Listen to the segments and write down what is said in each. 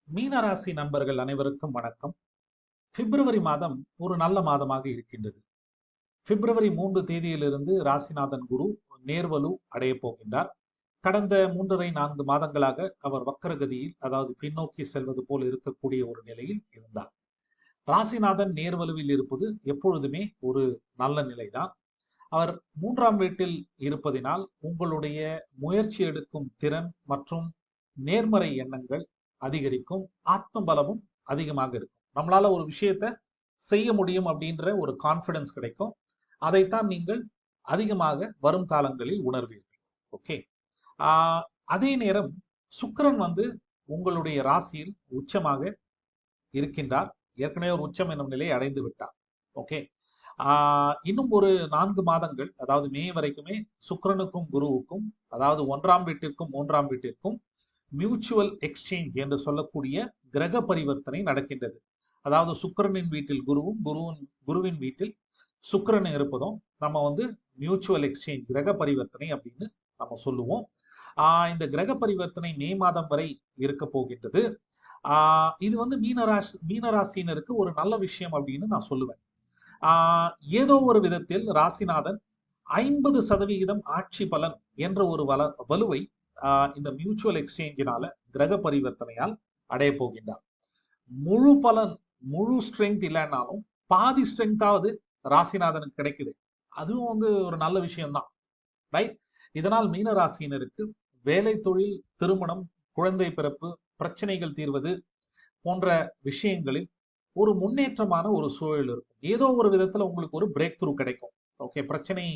மீனராசி நண்பர்கள் அனைவருக்கும் வணக்கம். பிப்ரவரி மாதம் ஒரு நல்ல மாதமாக இருக்கின்றது. பிப்ரவரி 3 தேதியிலிருந்து ராசிநாதன் குரு நேர்வலு அடைய போகின்றார். கடந்த 3.5-4 மாதங்களாக அவர் வக்கரகதியில், அதாவது பின்னோக்கி செல்வது போல் இருக்கக்கூடிய ஒரு நிலையில் இருந்தார். ராசிநாதன் நேர்வலுவில் இருப்பது எப்பொழுதுமே ஒரு நல்ல நிலைதான். அவர் 3ஆம் வீட்டில் இருப்பதினால் உங்களுடைய முயற்சி எடுக்கும் திறன் மற்றும் நேர்மறை எண்ணங்கள் அதிகரிக்கும், ஆத்ம பலமும் அதிகமாக இருக்கும். நம்மளால ஒரு விஷயத்த செய்ய முடியும் அப்படின்ற ஒரு கான்பிடன்ஸ் கிடைக்கும். அதைத்தான் நீங்கள் அதிகமாக வரும் காலங்களில் உணர்வீர்கள். ஓகே. அதே நேரம் சுக்கிரன் உங்களுடைய ராசியில் உச்சமாக இருக்கின்றார். ஏற்கனவே ஒரு உச்சம் என்னும் நிலையை அடைந்து விட்டார். ஓகே. இன்னும் ஒரு 4 மாதங்கள், அதாவது மே வரைக்குமே சுக்கிரனுக்கும் குருவுக்கும், அதாவது 1ஆம் வீட்டிற்கும் 3ஆம் வீட்டிற்கும் மியூச்சுவல் எக்ஸ்சேஞ்ச் என்று சொல்லக்கூடிய கிரக பரிவர்த்தனை நடக்கின்றது. அதாவது சுக்கிரனின் வீட்டில் குருவும், குருவின் வீட்டில் சுக்கிரன் இருப்பதும் நம்ம மியூச்சுவல் எக்ஸ்சேஞ்ச், கிரக பரிவர்த்தனை அப்படின்னு நம்ம சொல்லுவோம். இந்த கிரக பரிவர்த்தனை மே மாதம் வரை இருக்க போகின்றது. இது மீனராசினருக்கு ஒரு நல்ல விஷயம் அப்படின்னு நான் சொல்லுவேன். ஏதோ ஒரு விதத்தில் ராசிநாதன் 50% ஆட்சி பலன் என்ற ஒரு வலுவை இந்த மியூச்சுவல் எக்ஸ்சேஞ்சினால, கிரக பரிவர்த்தனையால் அடைய போகின்றார். முழு பலன், முழு ஸ்ட்ரென்த் இல்லைன்னாலும் பாதி ஸ்ட்ரென்த்தாவது ராசிநாதனுக்கு கிடைக்குது. அதுவும் ஒரு நல்ல விஷயம்தான், ரைட்? இதனால் மீனராசினருக்கு வேலை, தொழில், திருமணம், குழந்தை பிறப்பு, பிரச்சனைகள் தீர்வது போன்ற விஷயங்களில் ஒரு முன்னேற்றமான ஒரு சூழல் இருக்கும். ஏதோ ஒரு விதத்துல உங்களுக்கு ஒரு பிரேக் த்ரூ கிடைக்கும். ஓகே, பிரச்சனை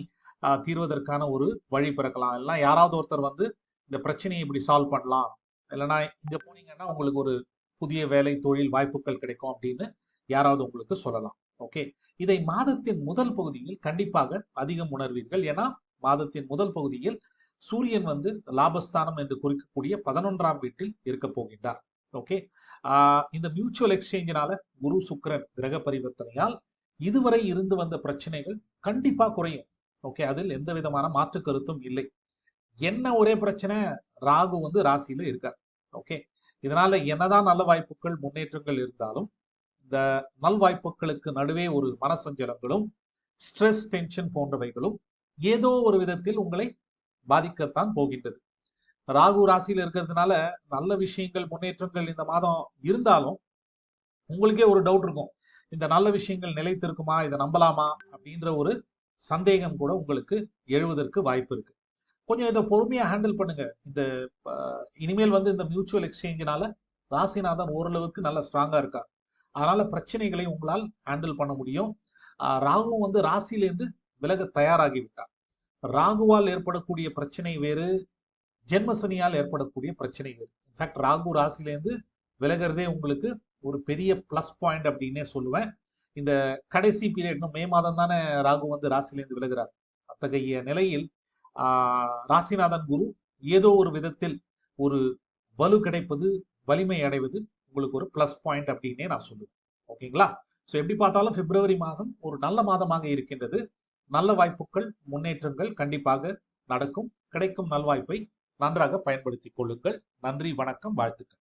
தீர்வதற்கான ஒரு வழி பிறக்கலாம். எல்லாம் யாராவது ஒருத்தர் இந்த பிரச்சனையை இப்படி சால்வ் பண்ணலாம், இல்லைன்னா இங்க போனீங்கன்னா உங்களுக்கு ஒரு புதிய வேலை, தொழில் வாய்ப்புகள் கிடைக்கும் அப்படின்னு யாராவது உங்களுக்கு சொல்லலாம். ஓகே, இதை மாதத்தின் முதல் பகுதியில் கண்டிப்பாக அதிகம் உணர்வீர்கள். ஏன்னா மாதத்தின் முதல் பகுதியில் சூரியன் லாபஸ்தானம் என்று குறிக்கக்கூடிய 11ஆம் வீட்டில் இருக்க போகின்றார். ஓகே, இந்த மியூச்சுவல் எக்ஸ்சேஞ்சினால, குரு சுக்கிரன் கிரக பரிவர்த்தனையால் இதுவரை இருந்து வந்த பிரச்சனைகள் கண்டிப்பா குறையும். ஓகே, அதில் எந்த விதமான மாற்று கருத்தும் இல்லை. என்ன ஒரே பிரச்சனை, ராகு ராசியில இருக்கார். ஓகே, இதனால என்னதான் நல்ல வாய்ப்புகள், முன்னேற்றங்கள் இருந்தாலும் இந்த நல்வாய்ப்புகளுக்கு நடுவே ஒரு மனசஞ்சலங்களும், ஸ்ட்ரெஸ், டென்ஷன் போன்றவைகளும் ஏதோ ஒரு விதத்தில் உங்களை பாதிக்கத்தான் போகின்றது. ராகு ராசியில் இருக்கிறதுனால நல்ல விஷயங்கள், முன்னேற்றங்கள் இந்த மாதம் இருந்தாலும் உங்களுக்கே ஒரு டவுட் இருக்கும், இந்த நல்ல விஷயங்கள் நிலைத்திருக்குமா, இதை நம்பலாமா அப்படின்ற ஒரு சந்தேகம் கூட உங்களுக்கு எழுவதற்கு வாய்ப்பு இருக்கு. கொஞ்சம் இதை பொறுமையா ஹேண்டில் பண்ணுங்க. இந்த இனிமேல் இந்த மியூச்சுவல் எக்ஸ்சேஞ்சினால ராசிநாதன் ஓரளவுக்கு நல்ல ஸ்ட்ராங்கா இருக்கார். அதனால பிரச்சனைகளை உங்களால் ஹேண்டில் பண்ண முடியும். ராகுவும் ராசியிலேருந்து விலக தயாராகி விட்டார். ராகுவால் ஏற்படக்கூடிய பிரச்சனை வேறு, ஜென்மசனியால் ஏற்படக்கூடிய பிரச்சனை வேறு. இன்ஃபேக்ட் ராகு ராசியிலேருந்து விலகிறதே உங்களுக்கு ஒரு பெரிய பிளஸ் பாயிண்ட் அப்படின்னே சொல்லுவேன். இந்த கடைசி பீரியட், மே மாதம் தானே ராகு ராசியிலேருந்து விலகிறார். அத்தகைய நிலையில் ராசிநாதன் குரு ஏதோ ஒரு விதத்தில் ஒரு வலு கிடைப்பது, வலிமை அடைவது உங்களுக்கு ஒரு பிளஸ் பாயிண்ட் அப்படின்னே நான் சொல்லுவேன். ஓகேங்களா? ஸோ எப்படி பார்த்தாலும் பிப்ரவரி மாதம் ஒரு நல்ல மாதமாக இருக்கின்றது. நல்ல வாய்ப்புகள், முன்னேற்றங்கள் கண்டிப்பாக நடக்கும். கிடைக்கும் நல்வாய்ப்பை நன்றாக பயன்படுத்திக் கொள்ளுங்கள். நன்றி, வணக்கம், வாழ்த்துக்கள்.